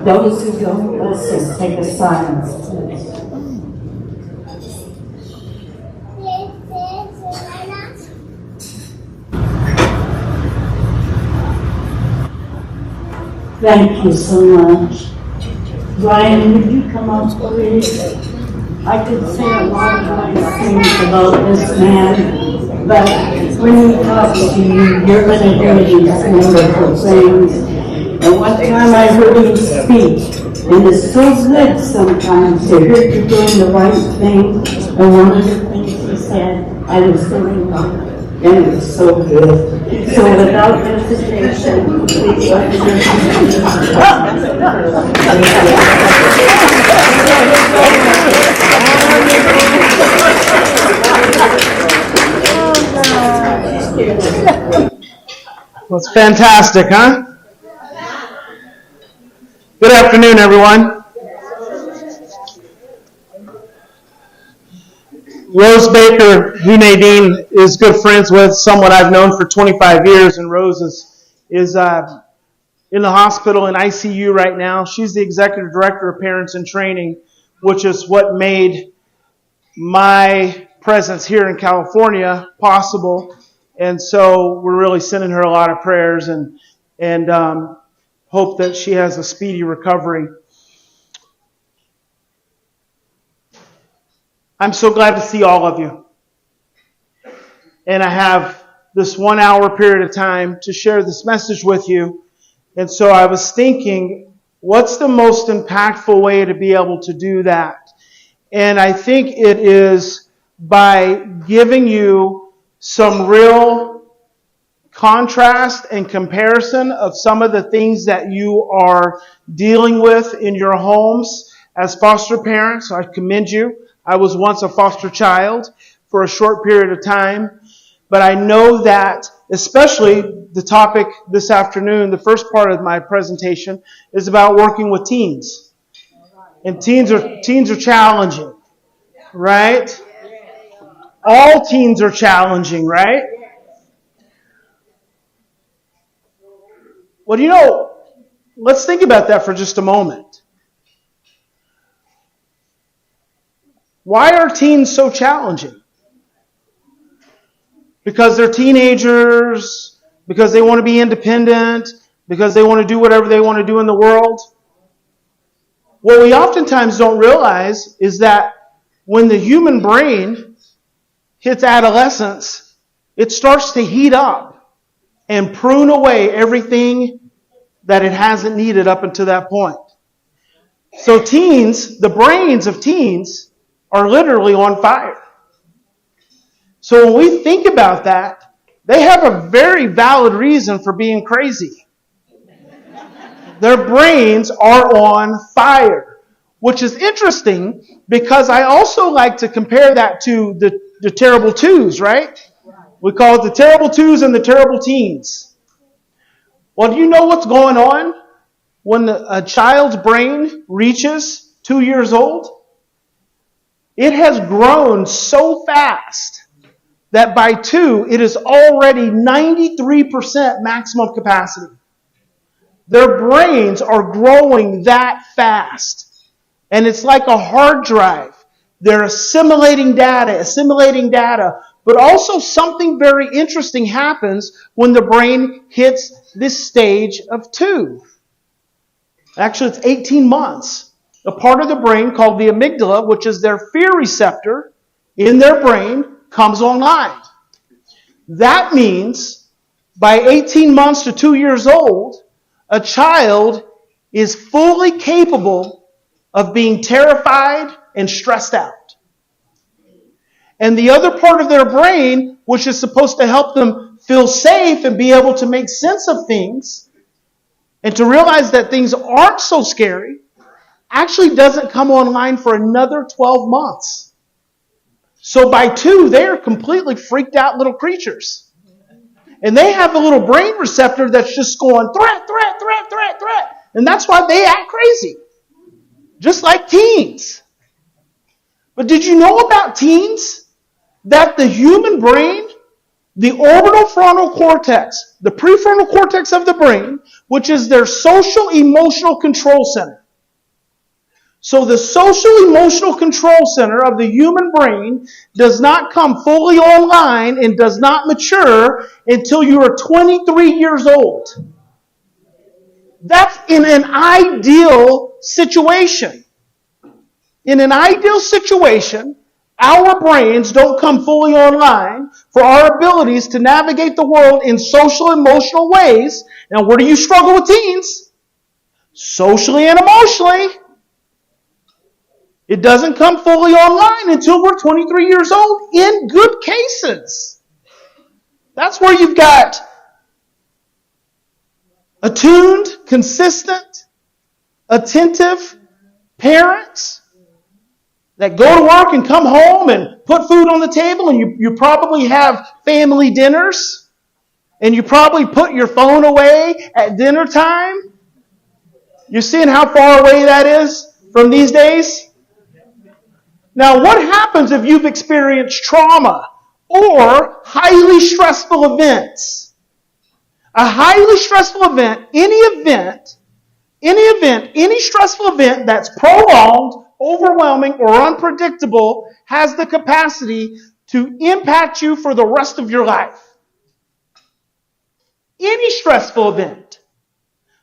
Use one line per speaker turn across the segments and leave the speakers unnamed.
Those who don't listen, take a silence, please. Thank you so much. Bryan, would you come up, please? I could say a lot of nice things about this man, but when he talks to you, you're going to hear these wonderful things. And one time I heard him speak, and it's so good sometimes to hear you doing the right thing. And one of the things he said, I was sitting on it, and it was so good. So without hesitation, please let
Well, it's fantastic, huh? Good afternoon, everyone. Rose Baker, who Nadine is good friends with, someone I've known for 25 years, and Rose is in the hospital in ICU right now. She's the executive director of Parents in Training, which is what made my presence here in California possible. And so we're really sending her a lot of prayers and hope that she has a speedy recovery. I'm so glad to see all of you. And I have this 1 hour period of time to share this message with you. And so I was thinking, what's the most impactful way to be able to do that? And I think it is by giving you some real contrast and comparison of some of the things that you are dealing with in your homes as foster parents. I commend you. I was once a foster child for a short period of time, but I know that especially the topic this afternoon, the first part of my presentation, is about working with teens. And teens are challenging, right? All teens are challenging, right? Well, let's think about that for just a moment. Why are teens so challenging? Because they're teenagers, because they want to be independent, because they want to do whatever they want to do in the world. What we oftentimes don't realize is that when the human brain hits adolescence, it starts to heat up and prune away everything that it hasn't needed up until that point. So teens, the brains of teens, are literally on fire. So when we think about that, they have a very valid reason for being crazy. Their brains are on fire, which is interesting because I also like to compare that to the terrible twos, right? We call it the terrible twos and the terrible teens. Well, do you know what's going on when a child's brain reaches 2 years old? It has grown so fast that by 2, it is already 93% maximum capacity. Their brains are growing that fast. And it's like a hard drive. They're assimilating data, but also something very interesting happens when the brain hits this stage of 2. Actually, it's 18 months. A part of the brain called the amygdala, which is their fear receptor in their brain, comes online. That means by 18 months to 2 years old, a child is fully capable of being terrified and stressed out. And the other part of their brain, which is supposed to help them feel safe and be able to make sense of things and to realize that things aren't so scary, actually doesn't come online for another 12 months. So by 2, they are completely freaked out little creatures. And they have a little brain receptor that's just going threat, threat, threat, threat, threat. And that's why they act crazy. Just like teens. But did you know about teens? That the human brain the orbital frontal cortex, the prefrontal cortex of the brain, which is their social emotional control center. So the social emotional control center of the human brain does not come fully online and does not mature until you are 23 years old. That's in an ideal situation. In an ideal situation, our brains don't come fully online for our abilities to navigate the world in social, emotional ways. Now, where do you struggle with teens? Socially and emotionally. It doesn't come fully online until we're 23 years old in good cases. That's where you've got attuned, consistent, attentive parents that go to work and come home and put food on the table, and you probably have family dinners, and you probably put your phone away at dinner time. You're seeing how far away that is from these days? Now, what happens if you've experienced trauma or highly stressful events? A highly stressful event, any stressful event that's prolonged, overwhelming, or unpredictable has the capacity to impact you for the rest of your life. Any stressful event.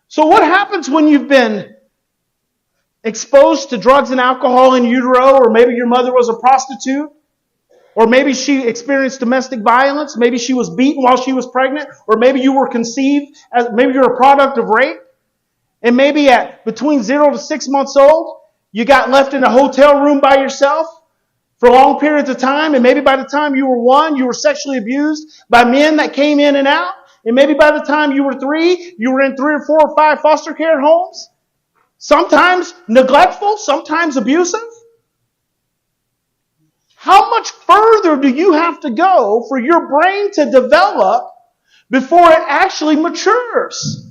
So what happens when you've been exposed to drugs and alcohol in utero, or maybe your mother was a prostitute, or maybe she experienced domestic violence, maybe she was beaten while she was pregnant, or maybe you were conceived as, maybe you're a product of rape, and maybe at between 0 to 6 months old, you got left in a hotel room by yourself for long periods of time, and maybe by the time you were 1, you were sexually abused by men that came in and out, and maybe by the time you were 3, you were in 3 or 4 or 5 foster care homes, sometimes neglectful, sometimes abusive. How much further do you have to go for your brain to develop before it actually matures?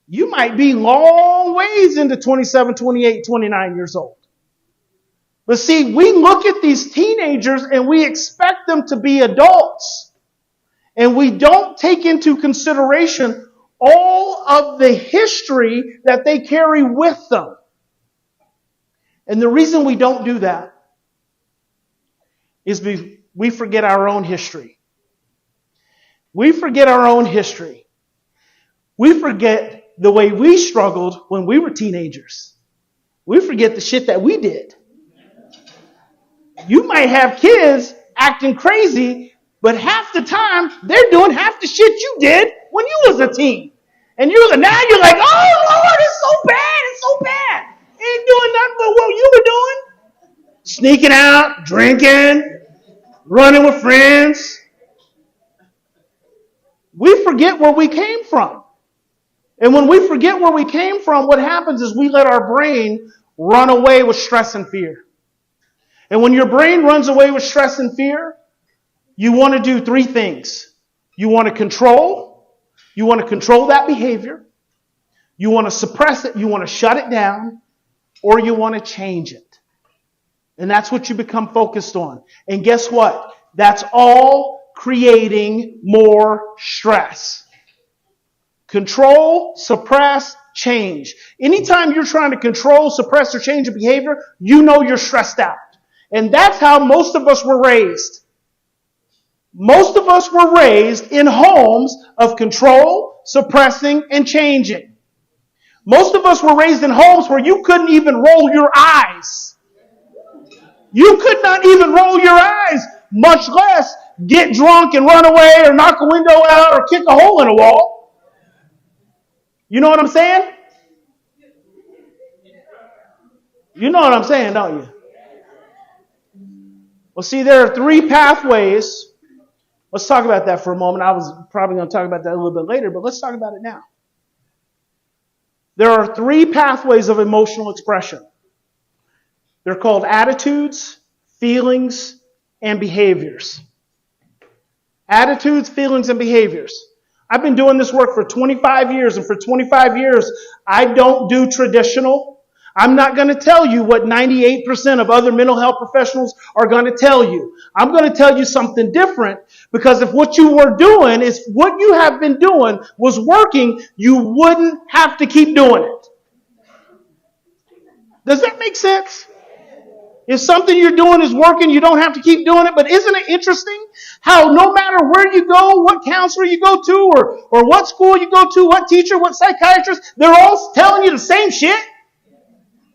You might be long ways into 27, 28, 29 years old. But see, we look at these teenagers and we expect them to be adults. And we don't take into consideration all of the history that they carry with them. And the reason we don't do that is we forget our own history. We forget our own history. We forget the way we struggled when we were teenagers. We forget the shit that we did. You might have kids acting crazy, but half the time they're doing half the shit you did when you was a teen. And now you're like, oh Lord, it's so bad. Ain't doing nothing but what you were doing. Sneaking out, drinking, running with friends. We forget where we came from. And when we forget where we came from, what happens is we let our brain run away with stress and fear. And when your brain runs away with stress and fear, you want to do 3 things. You want to control that behavior. You want to suppress it. You want to shut it down. Or you want to change it. And that's what you become focused on. And guess what? That's all creating more stress. Control, suppress, change. Anytime you're trying to control, suppress, or change a behavior, you know you're stressed out. And that's how most of us were raised. Most of us were raised in homes of control, suppressing, and changing. Most of us were raised in homes where you couldn't even roll your eyes. You could not even roll your eyes, much less get drunk and run away or knock a window out or kick a hole in a wall. You know what I'm saying? You know what I'm saying, don't you? Well, see, there are 3 pathways. Let's talk about that for a moment. I was probably going to talk about that a little bit later, but let's talk about it now. There are 3 pathways of emotional expression. They're called attitudes, feelings, and behaviors. Attitudes, feelings, and behaviors. I've been doing this work for 25 years, and for 25 years, I don't do traditional. I'm not going to tell you what 98% of other mental health professionals are going to tell you. I'm going to tell you something different, because if what you were doing is what you have been doing was working, you wouldn't have to keep doing it. Does that make sense? If something you're doing is working, you don't have to keep doing it. But isn't it interesting how no matter where you go, what counselor you go to, or what school you go to, what teacher, what psychiatrist, they're all telling you the same shit?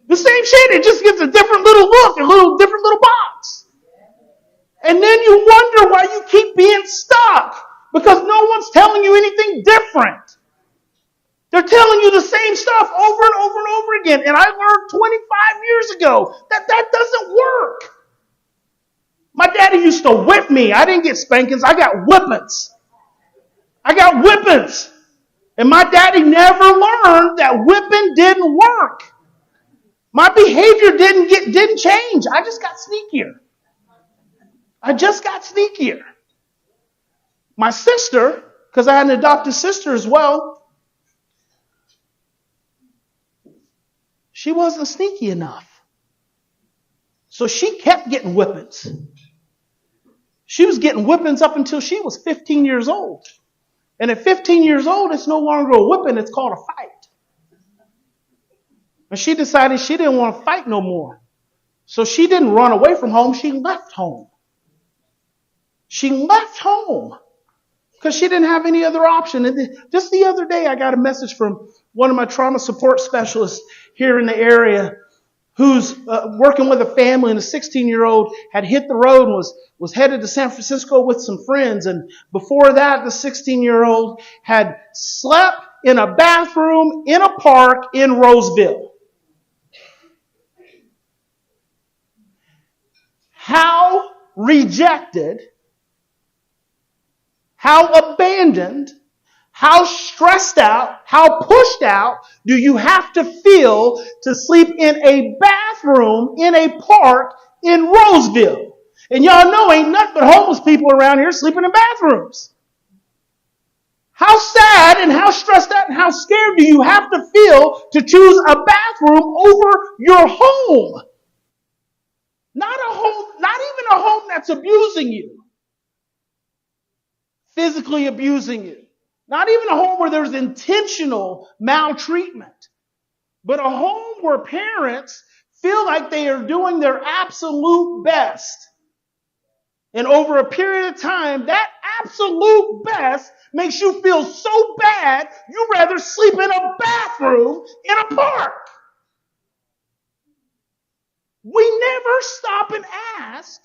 The same shit. It just gives a different little look, different little box. And then you wonder why you keep being stuck, because no one's telling you anything different. They're telling you the same stuff over and over and over again. And I learned 25 years ago that doesn't work. My daddy used to whip me. I didn't get spankings. I got whippings. And my daddy never learned that whipping didn't work. My behavior didn't change. I just got sneakier. My sister, because I had an adopted sister as well, she wasn't sneaky enough. So she kept getting whippings. She was getting whippings up until she was 15 years old. And at 15 years old, it's no longer a whipping, it's called a fight. And she decided she didn't want to fight no more. So she didn't run away from home, she left home. Because she didn't have any other option. And just the other day, I got a message from one of my trauma support specialists here in the area who's working with a family, and a 16-year-old had hit the road and was headed to San Francisco with some friends. And before that, the 16-year-old had slept in a bathroom in a park in Roseville. How rejected, how abandoned, how stressed out, how pushed out do you have to feel to sleep in a bathroom in a park in Roseville? And y'all know ain't nothing but homeless people around here sleeping in bathrooms. How sad and how stressed out and how scared do you have to feel to choose a bathroom over your home? Not even a home that's abusing you. Physically abusing you. Not even a home where there's intentional maltreatment. But a home where parents feel like they are doing their absolute best. And over a period of time, that absolute best makes you feel so bad, you'd rather sleep in a bathroom in a park. We never stop and ask,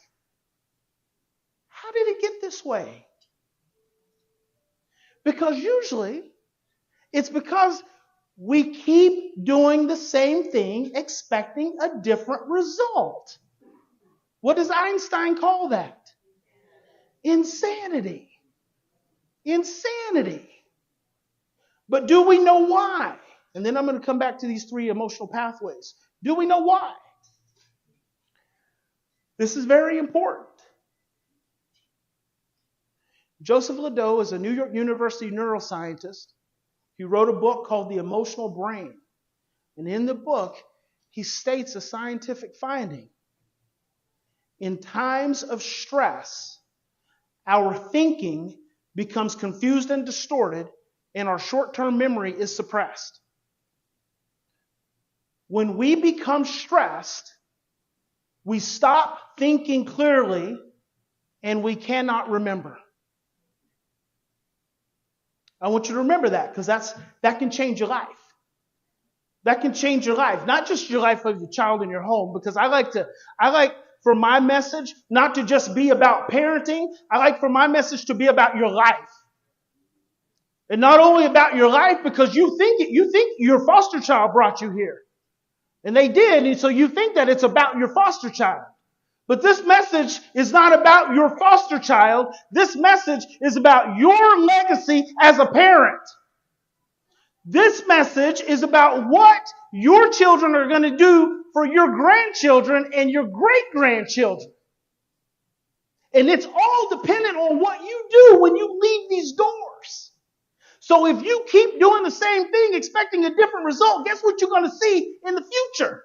how did it get this way? Because usually, it's because we keep doing the same thing, expecting a different result. What does Einstein call that? Insanity. But do we know why? And then I'm going to come back to these 3 emotional pathways. Do we know why? This is very important. Joseph Ledoux is a New York University neuroscientist. He wrote a book called The Emotional Brain. And in the book, he states a scientific finding. In times of stress, our thinking becomes confused and distorted, and our short-term memory is suppressed. When we become stressed, we stop thinking clearly, and we cannot remember. I want you to remember that, because that can change your life. That can change your life. Not just your life of your child in your home, because I like for my message not to just be about parenting. I like for my message to be about your life. And not only about your life, because you think your foster child brought you here. And they did, and so you think that it's about your foster child. But this message is not about your foster child. This message is about your legacy as a parent. This message is about what your children are going to do for your grandchildren and your great-grandchildren. And it's all dependent on what you do when you leave these doors. So if you keep doing the same thing, expecting a different result, guess what you're going to see in the future?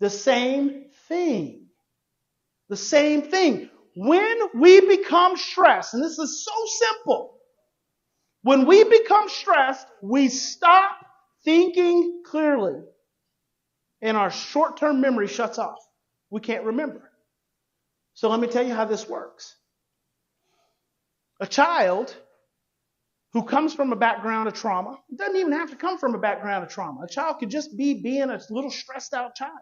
The same thing. The same thing. When we become stressed, and this is so simple, when we become stressed, we stop thinking clearly, and our short-term memory shuts off. We can't remember. So let me tell you how this works. A child who comes from a background of trauma, it doesn't even have to come from a background of trauma. A child could just be being a little stressed out child.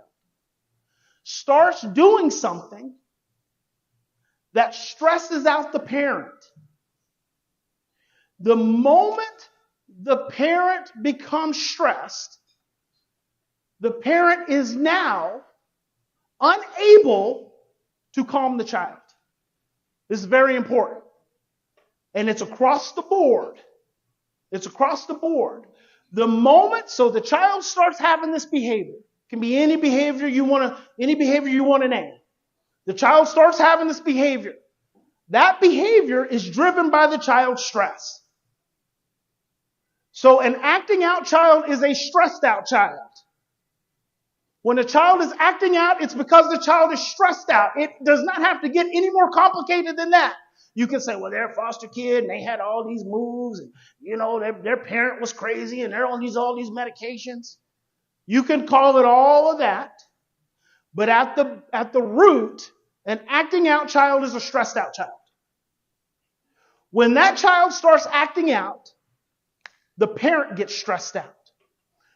Starts doing something that stresses out the parent. The moment the parent becomes stressed, the parent is now unable to calm the child. This is very important. And it's across the board. It's across the board. The moment, so the child starts having this behavior. It can be any behavior you want to name. The child starts having this behavior. That behavior is driven by the child's stress. So an acting out child is a stressed out child. When a child is acting out, it's because the child is stressed out. It does not have to get any more complicated than that. You can say, well, they're a foster kid and they had all these moves and, their parent was crazy and they're on all these medications. You can call it all of that. But at the root, an acting out child is a stressed out child. When that child starts acting out, the parent gets stressed out.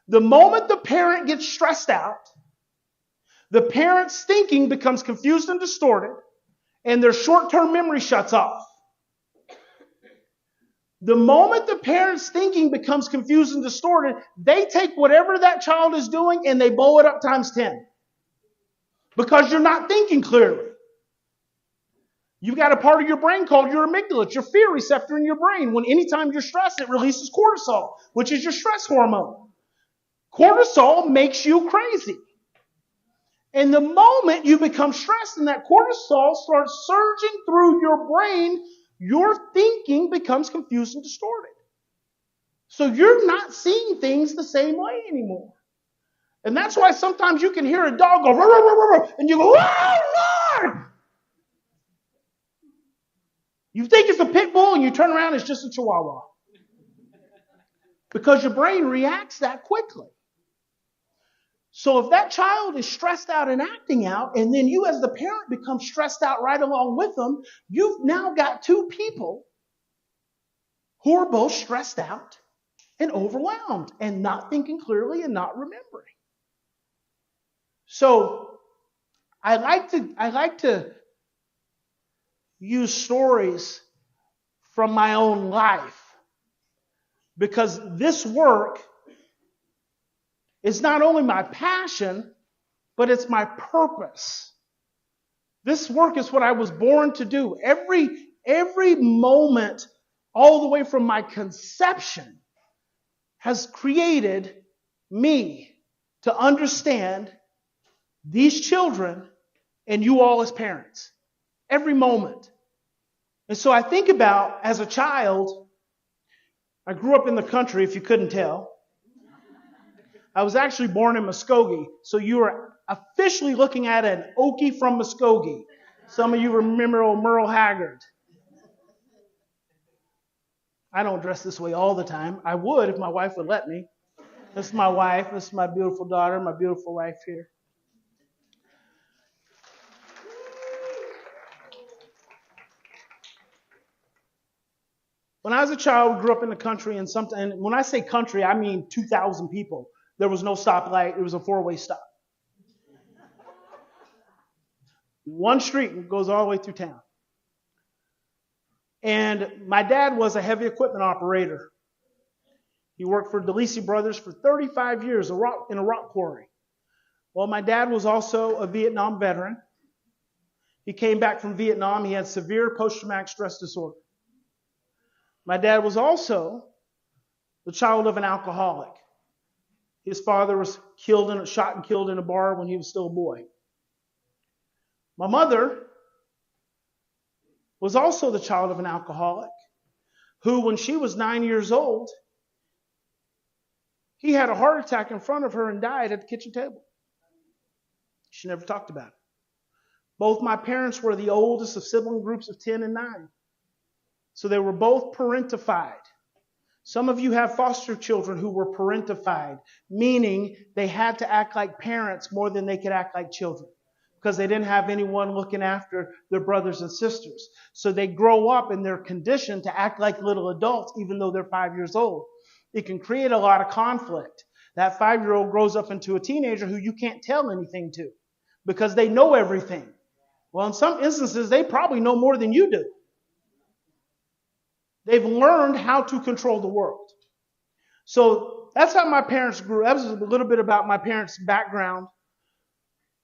The moment the parent gets stressed out, the parent's thinking becomes confused and distorted, and their short-term memory shuts off. The moment the parent's thinking becomes confused and distorted, they take whatever that child is doing and they blow it up times 10. Because you're not thinking clearly. You've got a part of your brain called your amygdala. It's your fear receptor in your brain. When anytime you're stressed, it releases cortisol, which is your stress hormone. Cortisol makes you crazy. And the moment you become stressed and that cortisol starts surging through your brain, your thinking becomes confused and distorted. So you're not seeing things the same way anymore. And that's why sometimes you can hear a dog go, rah, rah, rah, rah, rah, and you go, oh, Lord! You think it's a pit bull and you turn around, it's just a chihuahua. Because your brain reacts that quickly. So if that child is stressed out and acting out, and then you as the parent become stressed out right along with them, you've now got two people who are both stressed out and overwhelmed and not thinking clearly and not remembering. So I like to use stories from my own life because this work is not only my passion, but it's my purpose. This work is what I was born to do. Every moment, all the way from my conception, has created me to understand these children and you all as parents. Every moment. And so I think about, as a child, I grew up in the country, if you couldn't tell. I was actually born in Muskogee, so you are officially looking at an Okie from Muskogee. Some of you remember old Merle Haggard. I don't dress this way all the time. I would if my wife would let me. This is my wife. This is my beautiful daughter, my beautiful wife here. When I was a child, we grew up in the country, and when I say country, I mean 2,000 people. There was no stoplight. It was a four-way stop. One street goes all the way through town. And my dad was a heavy equipment operator. He worked for DeLisi Brothers for 35 years in a rock quarry. Well, my dad was also a Vietnam veteran. He came back from Vietnam. He had severe post-traumatic stress disorder. My dad was also the child of an alcoholic. His father was shot and killed in a bar when he was still a boy. My mother was also the child of an alcoholic. who, when she was 9 years old, he had a heart attack in front of her and died at the kitchen table. She never talked about it. Both my parents were the oldest of sibling groups of 10 and 9. So they were both parentified. Some of you have foster children who were parentified, meaning they had to act like parents more than they could act like children because they didn't have anyone looking after their brothers and sisters. So they grow up and they're conditioned to act like little adults even though they're 5 years old. It can create a lot of conflict. That 5-year-old grows up into a teenager who you can't tell anything to because they know everything. Well, in some instances, they probably know more than you do. They've learned how to control the world. So that's how my parents grew. That was a little bit about my parents' background.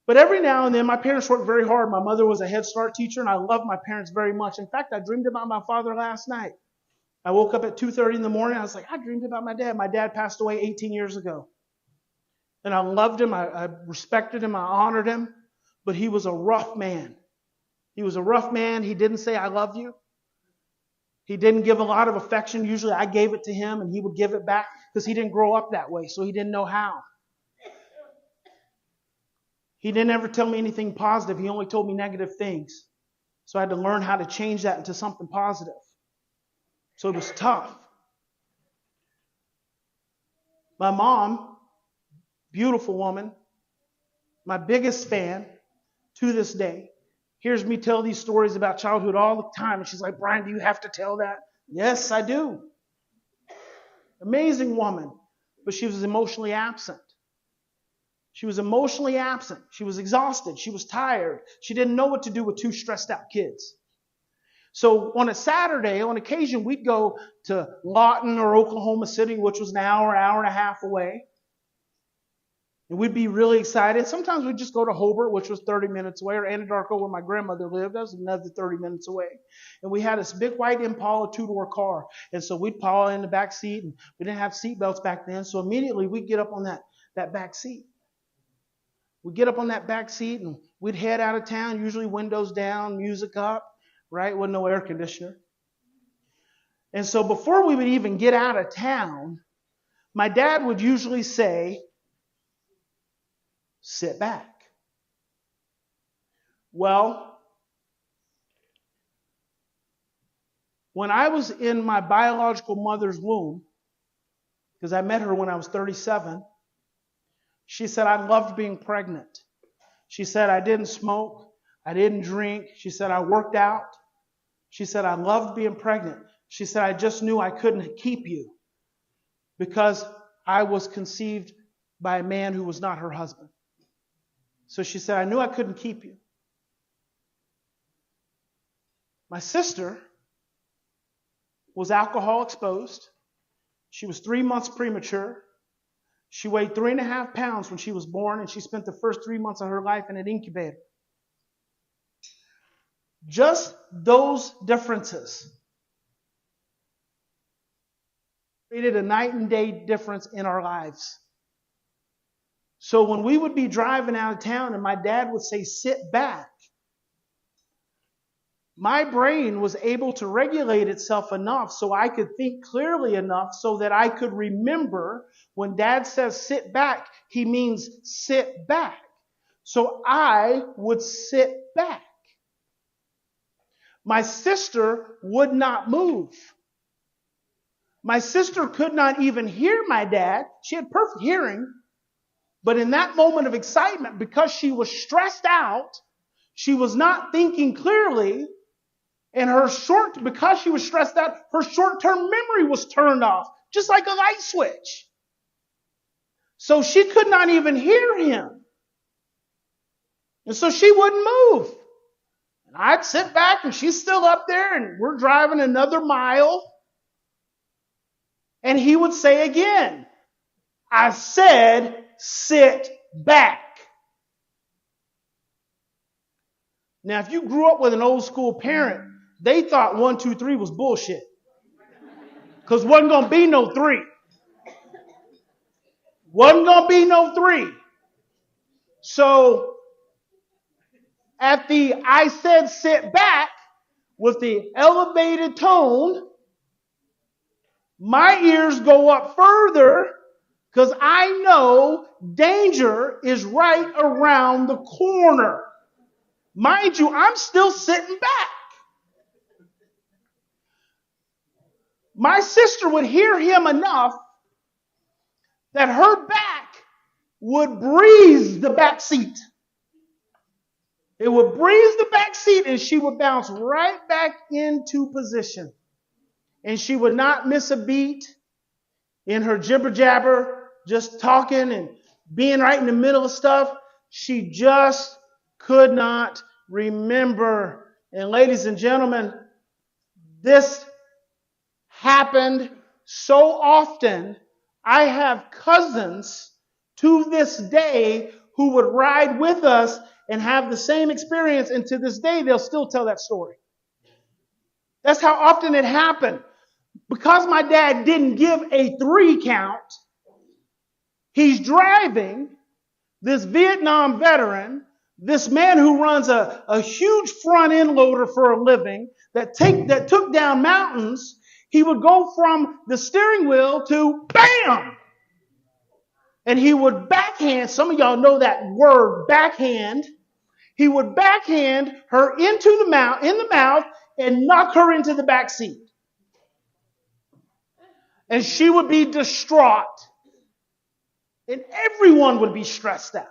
But every now and then, my parents worked very hard. My mother was a Head Start teacher, and I loved my parents very much. In fact, I dreamed about my father last night. I woke up at 2:30 in the morning. I was like, I dreamed about my dad. My dad passed away 18 years ago. And I loved him. I respected him. I honored him. But he was a rough man. He was a rough man. He didn't say, I love you. He didn't give a lot of affection. Usually I gave it to him and he would give it back because he didn't grow up that way, so he didn't know how. He didn't ever tell me anything positive. He only told me negative things. So I had to learn how to change that into something positive. So it was tough. My mom, beautiful woman, my biggest fan to this day, hears me tell these stories about childhood all the time. And she's like, Bryan, do you have to tell that? Yes, I do. Amazing woman. But she was emotionally absent. She was emotionally absent. She was exhausted. She was tired. She didn't know what to do with 2 stressed out kids. So on a Saturday, on occasion, we'd go to Lawton or Oklahoma City, which was an hour and a half away. And we'd be really excited. Sometimes we'd just go to Hobart, which was 30 minutes away, or Anadarko, where my grandmother lived. That was another 30 minutes away. And we had this big white Impala 2-door car. And so we'd pile in the back seat, and we didn't have seat belts back then. So immediately we'd get up on that back seat. We'd get up on that back seat, and we'd head out of town, usually windows down, music up, right? With no air conditioner. And so before we would even get out of town, my dad would usually say, sit back. Well, when I was in my biological mother's womb, because I met her when I was 37, she said, I loved being pregnant. She said, I didn't smoke. I didn't drink. She said, I worked out. She said, I loved being pregnant. She said, I just knew I couldn't keep you because I was conceived by a man who was not her husband. So she said, I knew I couldn't keep you. My sister was alcohol exposed. She was 3 months premature. She weighed 3.5 pounds when she was born, and she spent the first 3 months of her life in an incubator. Just those differences created a night and day difference in our lives. So when we would be driving out of town and my dad would say, sit back, my brain was able to regulate itself enough so I could think clearly enough so that I could remember when dad says sit back, he means sit back. So I would sit back. My sister would not move. My sister could not even hear my dad. She had perfect hearing. But in that moment of excitement, because she was stressed out, she was not thinking clearly, and because she was stressed out, her short-term memory was turned off, just like a light switch. So she could not even hear him. And so she wouldn't move. And I'd sit back, and she's still up there, and we're driving another mile. And he would say again, I said, sit back. Now, if you grew up with an old school parent, they thought 1, 2, 3 was bullshit. Because wasn't going to be no 3. Wasn't going to be no 3. So, at the I said sit back, with the elevated tone, My ears go up further because I know danger is right around the corner. Mind you, I'm still sitting back. My sister would hear him enough that her back would breeze the back seat. It would breeze the back seat and she would bounce right back into position. And she would not miss a beat in her jibber jabber, just talking and being right in the middle of stuff. She just could not remember. And ladies and gentlemen, this happened so often. I have cousins to this day who would ride with us and have the same experience, and to this day they'll still tell that story. That's how often it happened. Because my dad didn't give a 3 count, he's driving this Vietnam veteran, this man who runs a huge front end loader for a living that took down mountains. He would go from the steering wheel to BAM! And he would backhand, some of y'all know that word, backhand. He would backhand her in the mouth and knock her into the back seat. And she would be distraught. And everyone would be stressed out.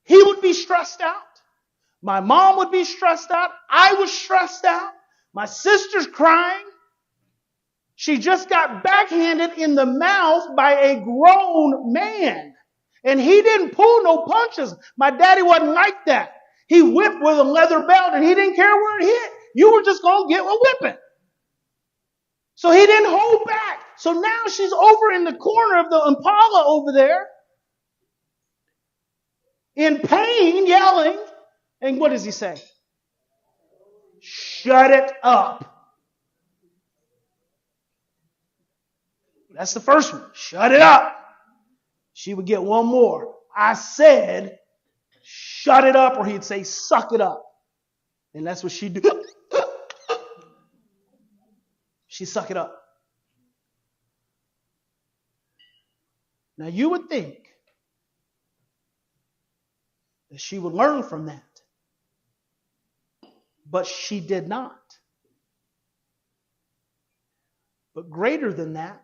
He would be stressed out. My mom would be stressed out. I was stressed out. My sister's crying. She just got backhanded in the mouth by a grown man. And he didn't pull no punches. My daddy wasn't like that. He whipped with a leather belt and he didn't care where it hit. You were just going to get a whipping. So he didn't hold back. So now she's over in the corner of the Impala over there, in pain, yelling. And what does he say? Shut it up. That's the first one. Shut it up. She would get one more. I said, shut it up, or he'd say, suck it up. And that's what she'd do. She'd suck it up. Now you would think that she would learn from that. But she did not. But greater than that,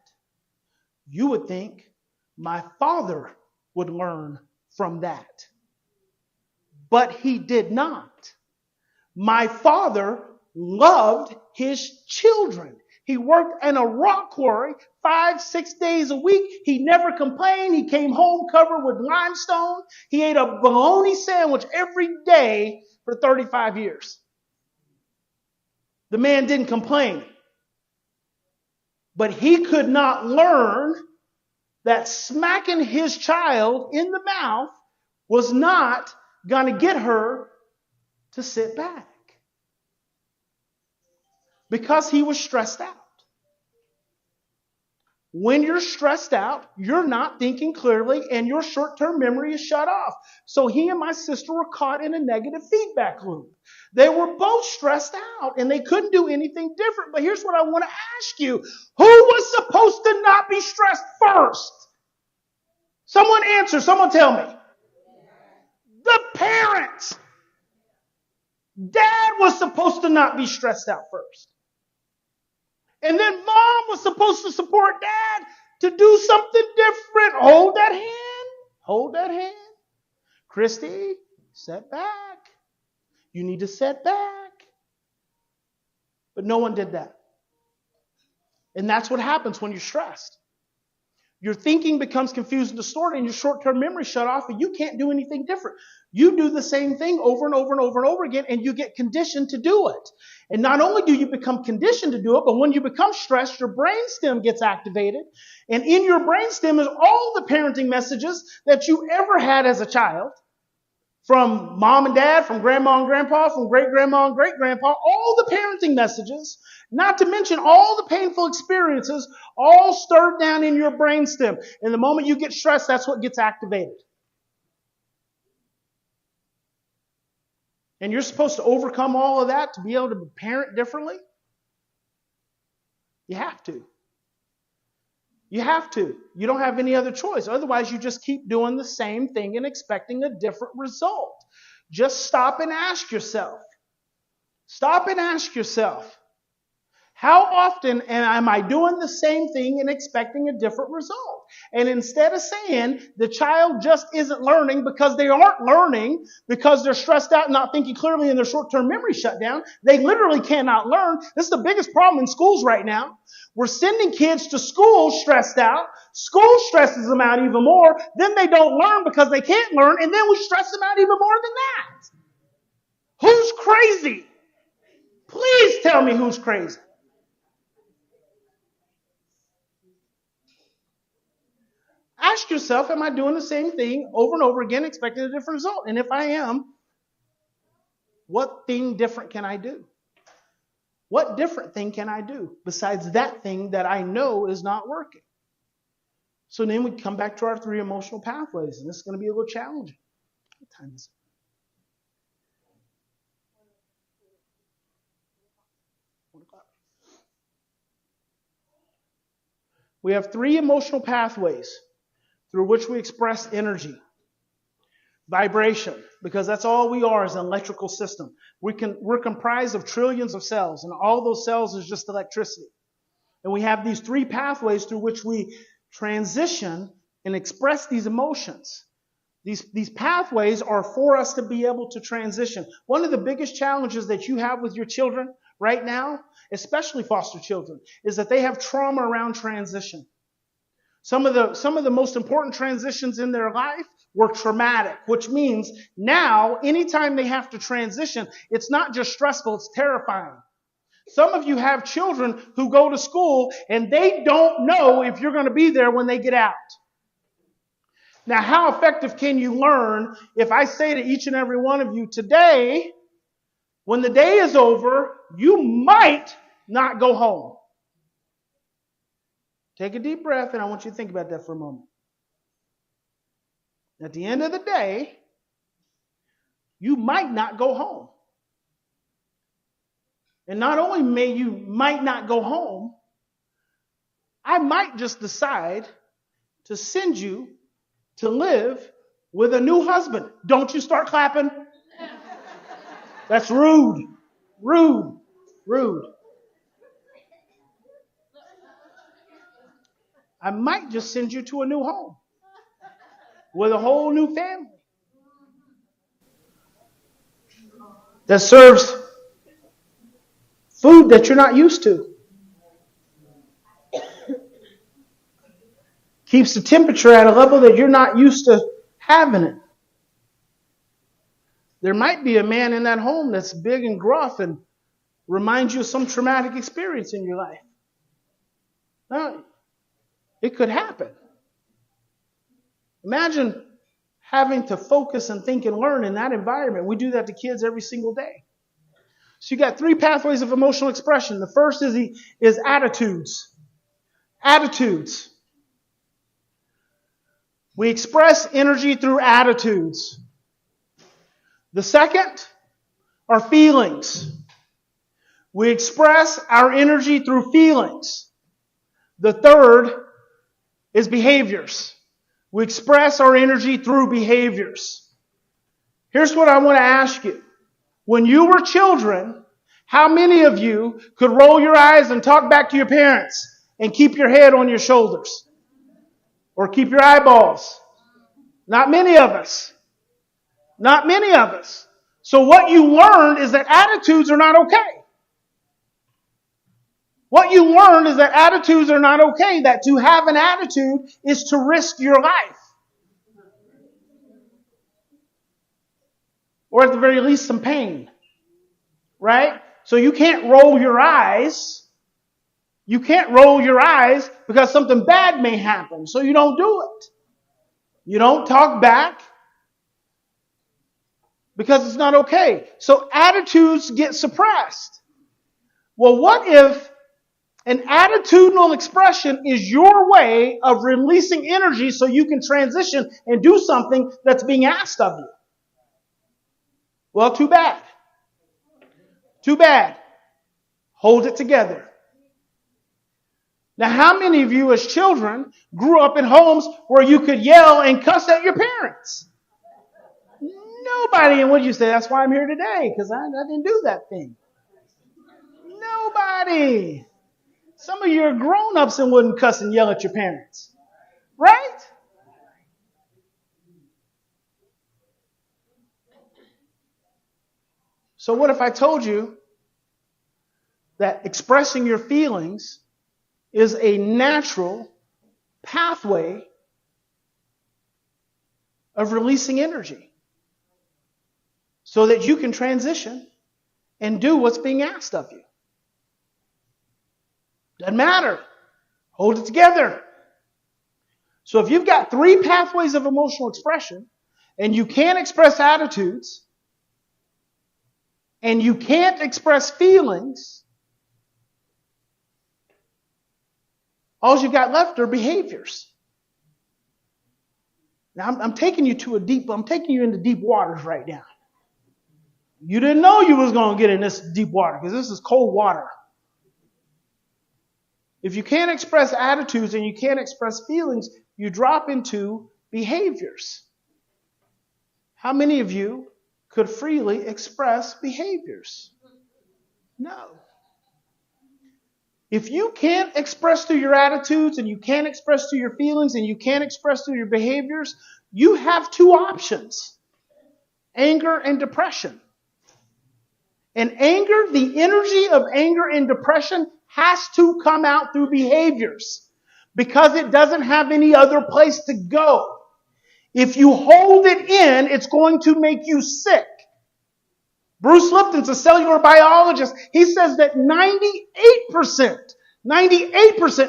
you would think my father would learn from that. But he did not. My father loved his children. He worked in a rock quarry 5-6 days a week. He never complained. He came home covered with limestone. He ate a bologna sandwich every day for 35 years. The man didn't complain. But he could not learn that smacking his child in the mouth was not going to get her to sit back. Because he was stressed out. When you're stressed out, you're not thinking clearly and your short-term memory is shut off. So he and my sister were caught in a negative feedback loop. They were both stressed out and they couldn't do anything different. But here's what I want to ask you. Who was supposed to not be stressed first? Someone answer. Someone tell me. The parents. Dad was supposed to not be stressed out first. And then mom was supposed to support dad to do something different. Hold that hand. Hold that hand. Christy, set back. You need to set back. But no one did that. And that's what happens when you're stressed. Your thinking becomes confused and distorted and your short-term memory shut off and you can't do anything different. You do the same thing over and over and over and over again and you get conditioned to do it. And not only do you become conditioned to do it, but when you become stressed, your brainstem gets activated. And in your brainstem is all the parenting messages that you ever had as a child. From mom and dad, from grandma and grandpa, from great-grandma and great-grandpa, all the parenting messages, not to mention all the painful experiences, all stirred down in your brainstem. And the moment you get stressed, that's what gets activated. And you're supposed to overcome all of that to be able to parent differently? You have to. You have to. You don't have any other choice. Otherwise, you just keep doing the same thing and expecting a different result. Just stop and ask yourself. Stop and ask yourself, how often am I doing the same thing and expecting a different result? And instead of saying the child just isn't learning because they aren't learning, because they're stressed out and not thinking clearly and their short-term memory shut down, they literally cannot learn. This is the biggest problem in schools right now. We're sending kids to school stressed out. School stresses them out even more. Then they don't learn because they can't learn. And then we stress them out even more than that. Who's crazy? Please tell me who's crazy. Ask yourself, am I doing the same thing over and over again, expecting a different result? And if I am, what thing different can I do? What different thing can I do besides that thing that I know is not working? So then we come back to our 3 emotional pathways, and this is going to be a little challenging. What time is it? 1 o'clock. We have 3 emotional pathways through which we express energy. Vibration, because that's all we are, is an electrical system. We're comprised of trillions of cells, and all those cells is just electricity. And we have these 3 pathways through which we transition and express these emotions. These pathways are for us to be able to transition. One of the biggest challenges that you have with your children right now, especially foster children, is that they have trauma around transition. Some of the most important transitions in their life were traumatic, which means now, anytime they have to transition, it's not just stressful, it's terrifying. Some of you have children who go to school and they don't know if you're going to be there when they get out. Now, how effective can you learn if I say to each and every one of you today, when the day is over, you might not go home? Take a deep breath, and I want you to think about that for a moment. At the end of the day, you might not go home. And not only might not go home, I might just decide to send you to live with a new husband. Don't you start clapping. That's rude. Rude. Rude. I might just send you to a new home with a whole new family that serves food that you're not used to. Keeps the temperature at a level that you're not used to having it. There might be a man in that home that's big and gruff and reminds you of some traumatic experience in your life. Now, it could happen. Imagine having to focus and think and learn in that environment. We do that to kids every single day. So you got 3 pathways of emotional expression. The first is attitudes. Attitudes. We express energy through attitudes. The second are feelings. We express our energy through feelings. The third is behaviors. We express our energy through behaviors. Here's what I want to ask you. When you were children, how many of you could roll your eyes and talk back to your parents and keep your head on your shoulders? Or keep your eyeballs? Not many of us. Not many of us. So what you learned is that attitudes are not okay. What you learn is that attitudes are not okay. That to have an attitude is to risk your life. Or at the very least, some pain. Right? So you can't roll your eyes. You can't roll your eyes because something bad may happen. So you don't do it. You don't talk back because it's not okay. So attitudes get suppressed. Well, what if an attitudinal expression is your way of releasing energy so you can transition and do something that's being asked of you? Well, too bad. Too bad. Hold it together. Now, how many of you as children grew up in homes where you could yell and cuss at your parents? Nobody. And what did you say? That's why I'm here today, because I didn't do that thing. Nobody. Some of you are grown-ups and wouldn't cuss and yell at your parents. Right? So what if I told you that expressing your feelings is a natural pathway of releasing energy so that you can transition and do what's being asked of you? Doesn't matter. Hold it together. So if you've got 3 pathways of emotional expression and you can't express attitudes and you can't express feelings, all you've got left are behaviors. Now I'm taking you into deep waters right now. You didn't know you was going to get in this deep water because this is cold water. If you can't express attitudes and you can't express feelings, you drop into behaviors. How many of you could freely express behaviors? No. If you can't express through your attitudes and you can't express through your feelings and you can't express through your behaviors, you have 2 options: anger and depression. And anger, the energy of anger and depression has to come out through behaviors because it doesn't have any other place to go. If you hold it in, it's going to make you sick. Bruce Lipton's a cellular biologist. He says that 98%,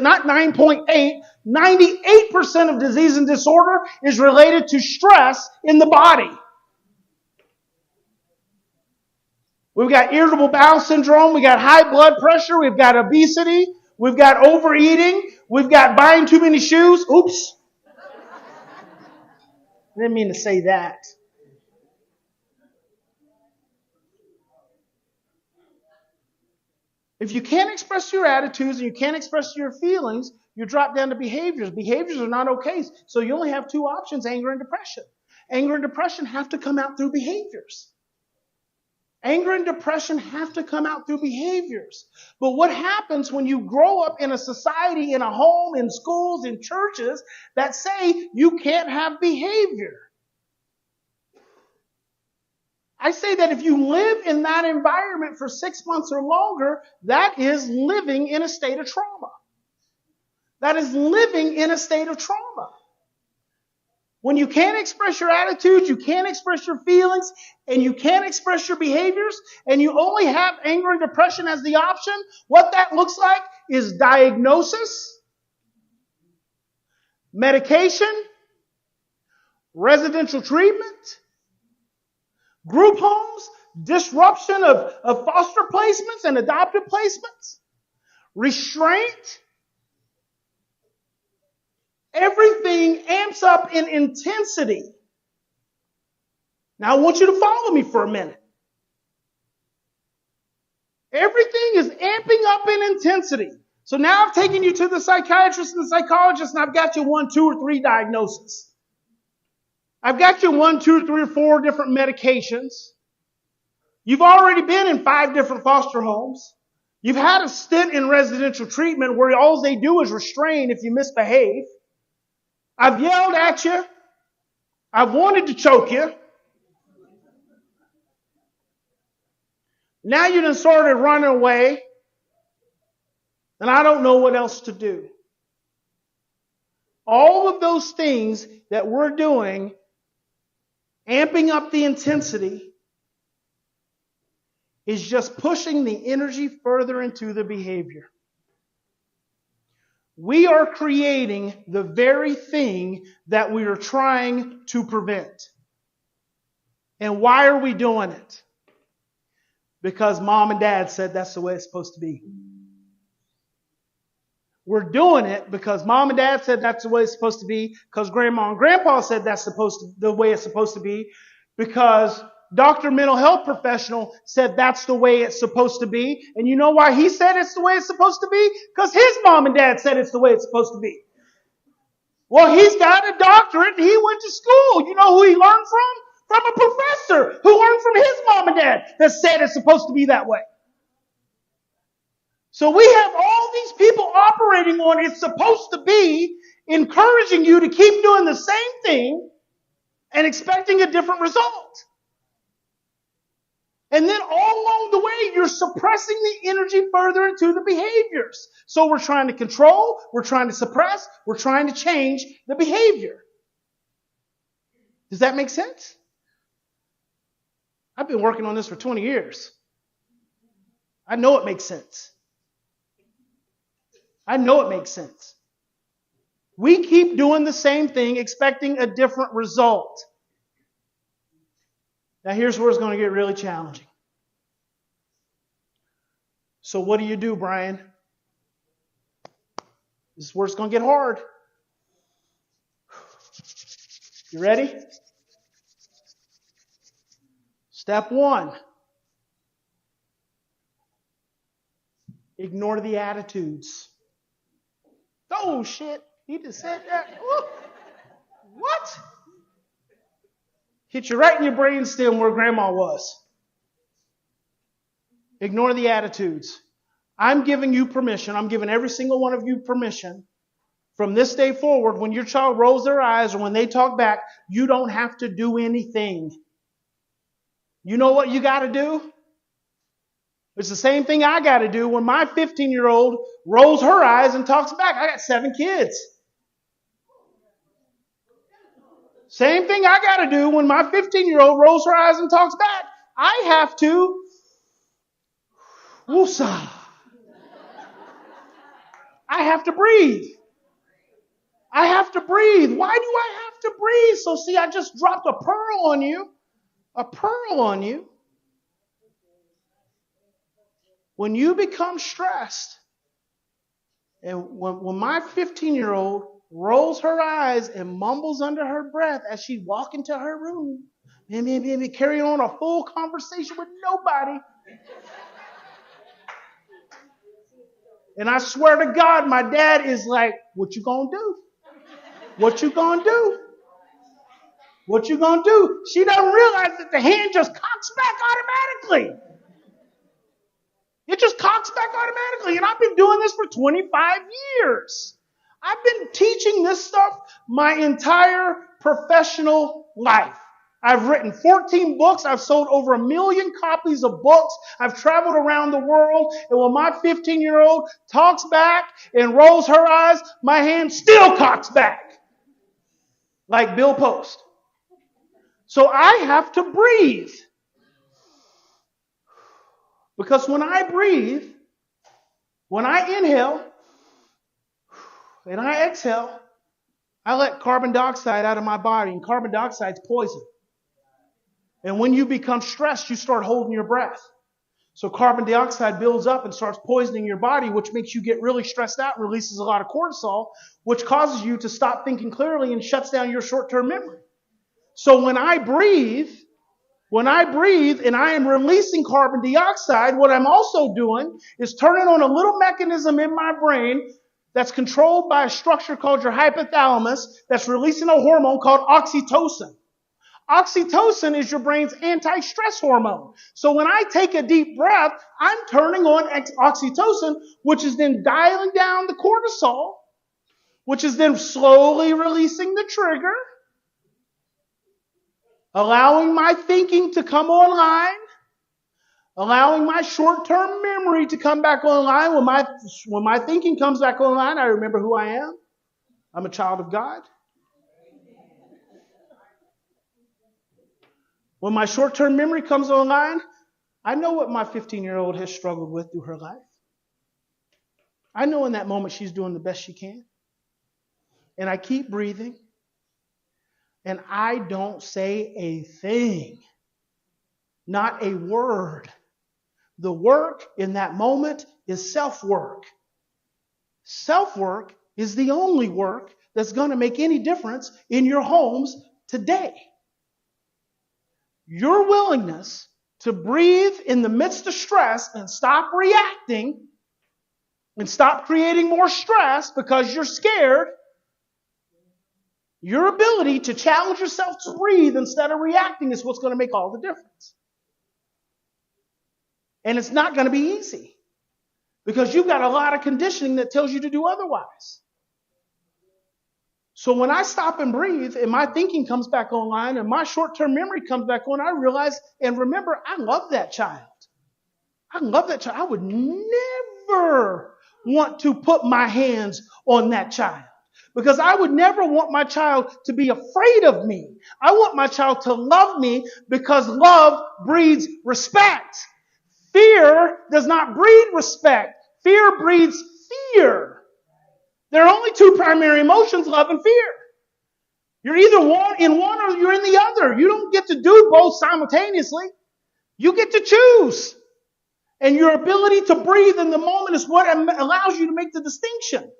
not 9.8, 98% of disease and disorder is related to stress in the body. We've got irritable bowel syndrome. We've got high blood pressure. We've got obesity. We've got overeating. We've got buying too many shoes. Oops. I didn't mean to say that. If you can't express your attitudes and you can't express your feelings, you drop down to behaviors. Behaviors are not okay. So you only have 2 options: anger and depression. Anger and depression have to come out through behaviors. Anger and depression have to come out through behaviors. But what happens when you grow up in a society, in a home, in schools, in churches that say you can't have behavior? I say that if you live in that environment for 6 months or longer, that is living in a state of trauma. That is living in a state of trauma. When you can't express your attitudes, you can't express your feelings, and you can't express your behaviors, and you only have anger and depression as the option, what that looks like is diagnosis, medication, residential treatment, group homes, disruption of foster placements and adoptive placements, restraint. Everything amps up in intensity. Now I want you to follow me for a minute. Everything is amping up in intensity. So now I've taken you to the psychiatrist and the psychologist, and I've got you 1, 2, or 3 diagnoses. I've got you 1, 2, 3, or 4 different medications. You've already been in 5 different foster homes. You've had a stint in residential treatment where all they do is restrain if you misbehave. I've yelled at you. I've wanted to choke you. Now you done started running away. And I don't know what else to do. All of those things that we're doing, amping up the intensity, is just pushing the energy further into the behavior. We are creating the very thing that we are trying to prevent. And why are we doing it? Because mom and dad said that's the way it's supposed to be. We're doing it because mom and dad said that's the way it's supposed to be, because grandma and grandpa said that's the way it's supposed to be, because doctor, mental health professional said that's the way it's supposed to be. And you know why he said it's the way it's supposed to be? Because his mom and dad said it's the way it's supposed to be. Well, he's got a doctorate and he went to school. You know who he learned from? From a professor who learned from his mom and dad that said it's supposed to be that way. So we have all these people operating on it's supposed to be, encouraging you to keep doing the same thing and expecting a different result. And then all along the way, you're suppressing the energy further into the behaviors. So we're trying to control, we're trying to suppress, we're trying to change the behavior. Does that make sense? I've been working on this for 20 years. I know it makes sense. I know it makes sense. We keep doing the same thing, expecting a different result. Now here's where it's going to get really challenging. So what do, Bryan? This is where it's going to get hard. You ready? Step 1. Ignore the attitudes. Oh, shit. He just said that. What? Hit you right in your brainstem where grandma was. Ignore the attitudes. I'm giving you permission. I'm giving every single one of you permission. From this day forward, when your child rolls their eyes or when they talk back, you don't have to do anything. You know what you got to do? It's the same thing I got to do when my 15-year-old rolls her eyes and talks back. I got 7 kids. Same thing I got to do when my 15-year-old rolls her eyes and talks back. I have to woosah. I have to breathe. I have to breathe. Why do I have to breathe? So see, I just dropped a pearl on you. A pearl on you. When you become stressed, and when my 15-year-old rolls her eyes and mumbles under her breath as she walks into her room, maybe carrying on a full conversation with nobody. And I swear to God, my dad is like, what you gonna do? What you gonna do? What you gonna do? She doesn't realize that the hand just cocks back automatically. It just cocks back automatically. And I've been doing this for 25 years. I've been teaching this stuff my entire professional life. I've written 14 books. I've sold over 1 million copies of books. I've traveled around the world. And when my 15-year-old talks back and rolls her eyes, my hand still cocks back. Like Bill Post. So I have to breathe. Because when I breathe, when I inhale and I exhale, I let carbon dioxide out of my body, and carbon dioxide is poison. And when you become stressed, you start holding your breath. So carbon dioxide builds up and starts poisoning your body, which makes you get really stressed out, releases a lot of cortisol, which causes you to stop thinking clearly and shuts down your short-term memory. So when I breathe and I am releasing carbon dioxide, what I'm also doing is turning on a little mechanism in my brain that's controlled by a structure called your hypothalamus that's releasing a hormone called oxytocin. Oxytocin is your brain's anti-stress hormone. So when I take a deep breath, I'm turning on oxytocin, which is then dialing down the cortisol, which is then slowly releasing the trigger, allowing my thinking to come online, allowing my short-term memory to come back online. When my thinking comes back online, I remember who I am. I'm a child of God. When my short-term memory comes online, I know what my 15-year-old has struggled with through her life. I know in that moment she's doing the best she can. And I keep breathing. And I don't say a thing. Not a word. The work in that moment is self-work. Self-work is the only work that's going to make any difference in your homes today. your willingness to breathe in the midst of stress and stop reacting and stop creating more stress because you're scared, your ability to challenge yourself to breathe instead of reacting is what's going to make all the difference. And it's not going to be easy because you've got a lot of conditioning that tells you to do otherwise. So when I stop and breathe and my thinking comes back online and my short-term memory comes back on, I realize and remember, I love that child. I love that child. I would never want to put my hands on that child because I would never want my child to be afraid of me. I want my child to love me because love breeds respect. Fear does not breed respect. Fear breeds fear. There are only two primary emotions, love and fear. You're either in one or you're in the other. You don't get to do both simultaneously. You get to choose. And your ability to breathe in the moment is what allows you to make the distinction.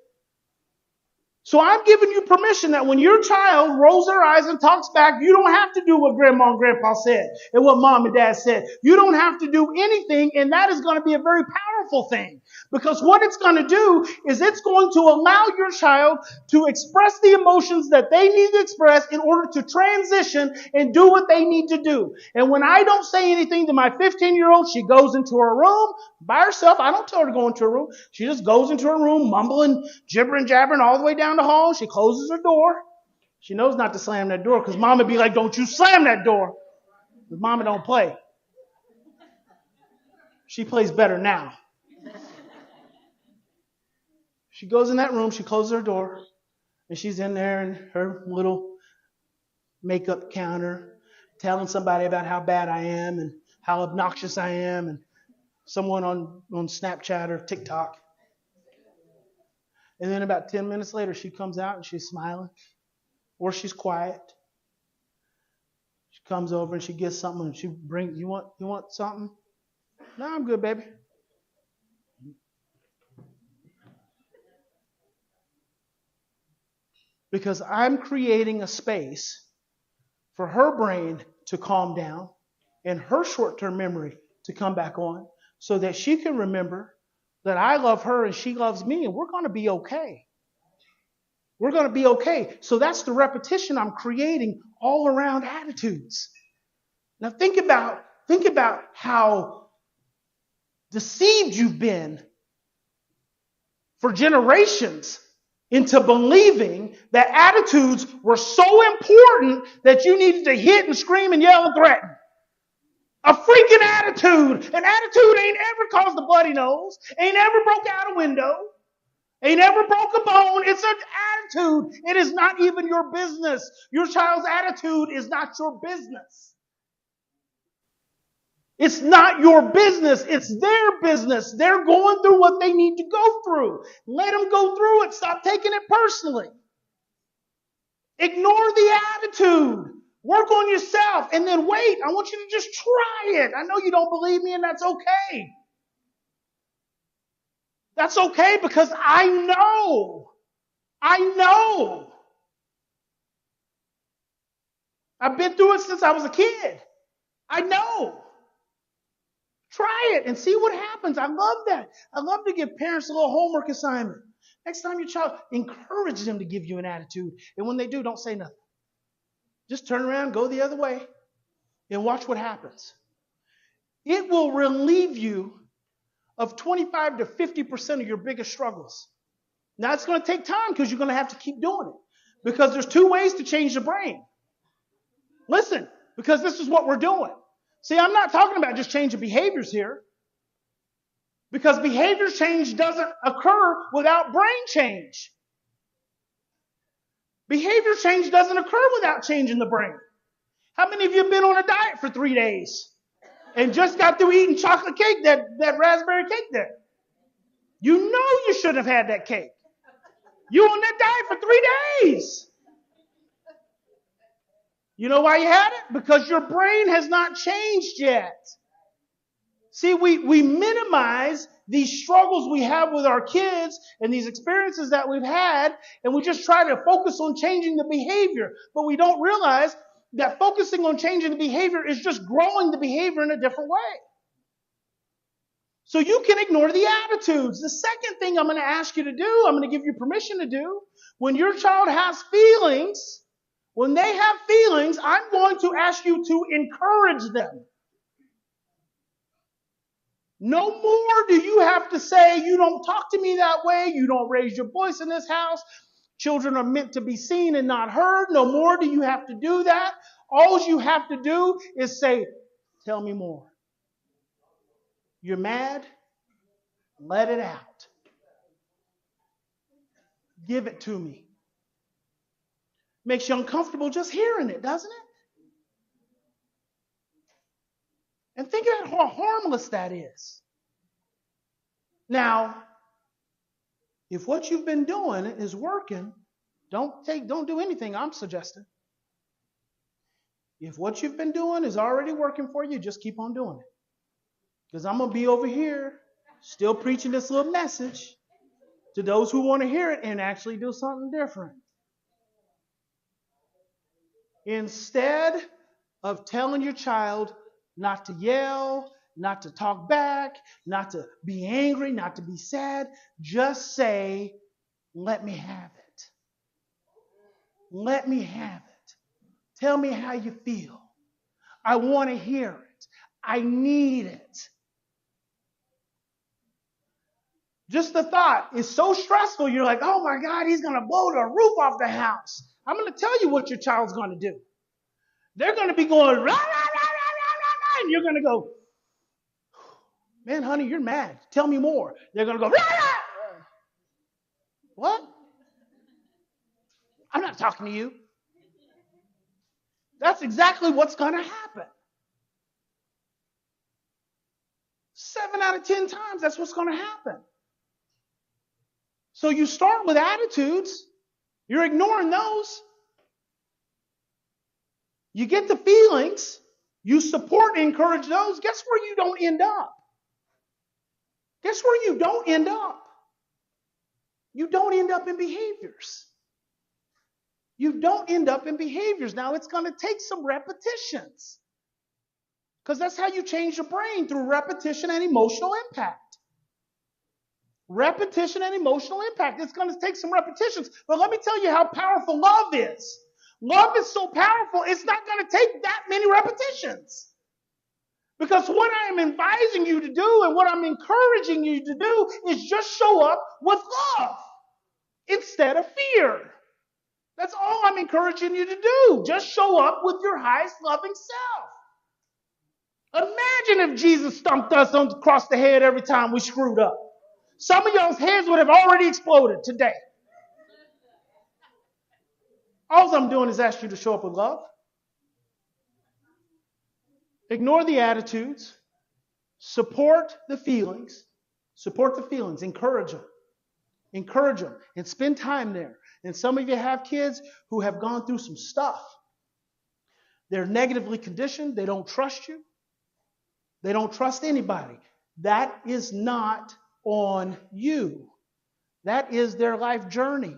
So I'm giving you permission that when your child rolls their eyes and talks back, you don't have to do what grandma and grandpa said and what mom and dad said. You don't have to do anything, and that is going to be a very powerful thing. Because what it's going to do is it's going to allow your child to express the emotions that they need to express in order to transition and do what they need to do. And when I don't say anything to my 15-year-old, she goes into her room by herself. I don't tell her to go into her room. She just goes into her room, mumbling, gibbering, jabbering all the way down the hall. She closes her door. She knows not to slam that door because mama be like, don't you slam that door. Because mama don't play. She plays better now. She goes in that room, she closes her door, and she's in there in her little makeup counter telling somebody about how bad I am and how obnoxious I am and someone on Snapchat or TikTok. And then about 10 minutes later, she comes out and she's smiling. Or she's quiet. She comes over and she gets something and she brings, you want something? No, I'm good, baby. Because I'm creating a space for her brain to calm down and her short-term memory to come back on so that she can remember that I love her and she loves me and we're going to be okay. We're going to be okay. So that's the repetition I'm creating all around attitudes. Now think about how deceived you've been for generations into believing that attitudes were so important that you needed to hit and scream and yell and threaten. A freaking attitude. An attitude ain't ever caused a bloody nose. Ain't ever broke out a window. Ain't ever broke a bone. It's an attitude. It is not even your business. Your child's attitude is not your business. It's not your business. It's their business. They're going through what they need to go through. Let them go through it. Stop taking it personally. Ignore the attitude. Work on yourself and then wait. I want you to just try it. I know you don't believe me and that's okay. That's okay because I know. I've been through it since I was a kid. I know. Try it and see what happens. I love that. I love to give parents a little homework assignment. Next time your child, encourage them to give you an attitude. And when they do, don't say nothing. Just turn around, go the other way, and watch what happens. It will relieve you of 25 to 50% of your biggest struggles. Now, it's going to take time because you're going to have to keep doing it. Because there's two ways to change the brain. Listen, because this is what we're doing. See, I'm not talking about just changing behaviors here. Because behavior change doesn't occur without brain change. Behavior change doesn't occur without changing the brain. How many of you have been on a diet for 3 days and just got through eating chocolate cake, that raspberry cake there? You know you shouldn't have had that cake. You on that diet for 3 days. You know why you had it? Because your brain has not changed yet. See, we minimize these struggles we have with our kids and these experiences that we've had, and we just try to focus on changing the behavior. But we don't realize that focusing on changing the behavior is just growing the behavior in a different way. So you can ignore the attitudes. The second thing I'm going to ask you to do, I'm going to give you permission to do, when your child has feelings, when they have feelings, I'm going to ask you to encourage them. No more do you have to say, you don't talk to me that way, you don't raise your voice in this house. Children are meant to be seen and not heard. No more do you have to do that. All you have to do is say, tell me more. You're mad? Let it out. Give it to me. Makes you uncomfortable just hearing it, doesn't it? And think about how harmless that is. Now, if what you've been doing is working, don't do anything I'm suggesting. If what you've been doing is already working for you, just keep on doing it. Because I'm going to be over here still preaching this little message to those who want to hear it and actually do something different. Instead of telling your child not to yell, not to talk back, not to be angry, not to be sad, just say, let me have it. Let me have it. Tell me how you feel. I want to hear it. I need it. Just the thought is so stressful. You're like, oh my God, he's going to blow the roof off the house. I'm going to tell you what your child's going to do. They're going to be going, rah, rah, rah, rah, rah, rah, and you're going to go, man, honey, you're mad. Tell me more. They're going to go, rah, rah. What? I'm not talking to you. That's exactly what's going to happen. 7 out of 10 times, that's what's going to happen. So you start with attitudes. You're ignoring those. You get the feelings. You support and encourage those. Guess where you don't end up? Guess where you don't end up? You don't end up in behaviors. You don't end up in behaviors. Now, it's going to take some repetitions. Because that's how you change your brain, through repetition and emotional impact. Repetition and emotional impact. It's going to take some repetitions. But let me tell you how powerful love is. Love is so powerful, it's not going to take that many repetitions. Because what I am advising you to do and what I'm encouraging you to do is just show up with love instead of fear. That's all I'm encouraging you to do. Just show up with your highest loving self. Imagine if Jesus stumped us across the head every time we screwed up. Some of y'all's heads would have already exploded today. All I'm doing is ask you to show up with love. Ignore the attitudes. Support the feelings. Support the feelings. Encourage them. Encourage them. And spend time there. And some of you have kids who have gone through some stuff. They're negatively conditioned. They don't trust you. They don't trust anybody. That is not on you. That is their life journey.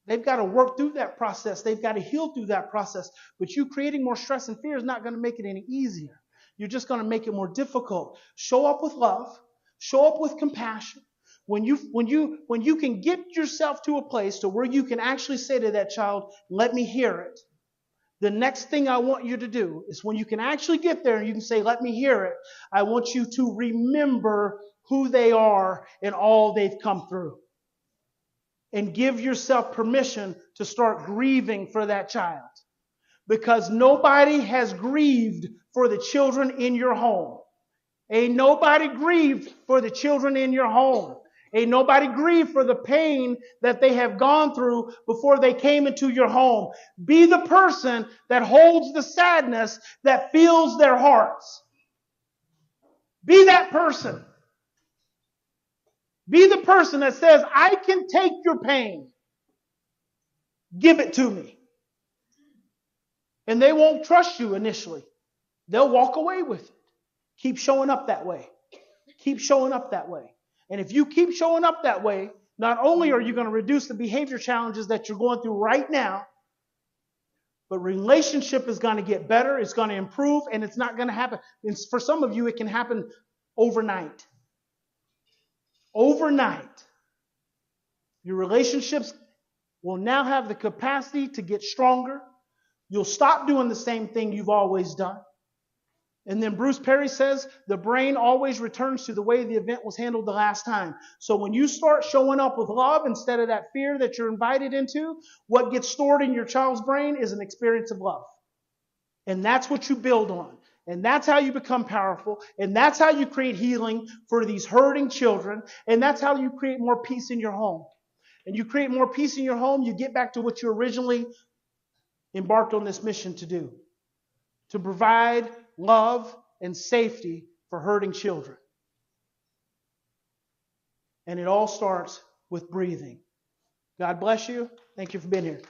They've got to work through that process. They've got to heal through that process. But you creating more stress and fear is not going to make it any easier. You're just going to make it more difficult. Show up with love. Show up with compassion. When you can get yourself to a place to where you can actually say to that child, let me hear it. The next thing I want you to do is, when you can actually get there and you can say, let me hear it, I want you to remember who they are and all they've come through. And give yourself permission to start grieving for that child. Because nobody has grieved for the children in your home. Ain't nobody grieved for the children in your home. Ain't nobody grieved for the pain that they have gone through before they came into your home. Be the person that holds the sadness that fills their hearts. Be that person. Be the person that says, I can take your pain. Give it to me. And they won't trust you initially. They'll walk away with it. Keep showing up that way. Keep showing up that way. And if you keep showing up that way, not only are you going to reduce the behavior challenges that you're going through right now, But relationship is going to get better, it's going to improve, and it's not going to happen. And for some of you, it can happen overnight. Overnight. Your relationships will now have the capacity to get stronger. You'll stop doing the same thing you've always done. And then Bruce Perry says the brain always returns to the way the event was handled the last time. So when you start showing up with love instead of that fear that you're invited into, what gets stored in your child's brain is an experience of love. And that's what you build on. And that's how you become powerful. And that's how you create healing for these hurting children. And that's how you create more peace in your home. And you create more peace in your home, you get back to what you originally embarked on this mission to do. To provide love and safety for hurting children. And it all starts with breathing. God bless you. Thank you for being here.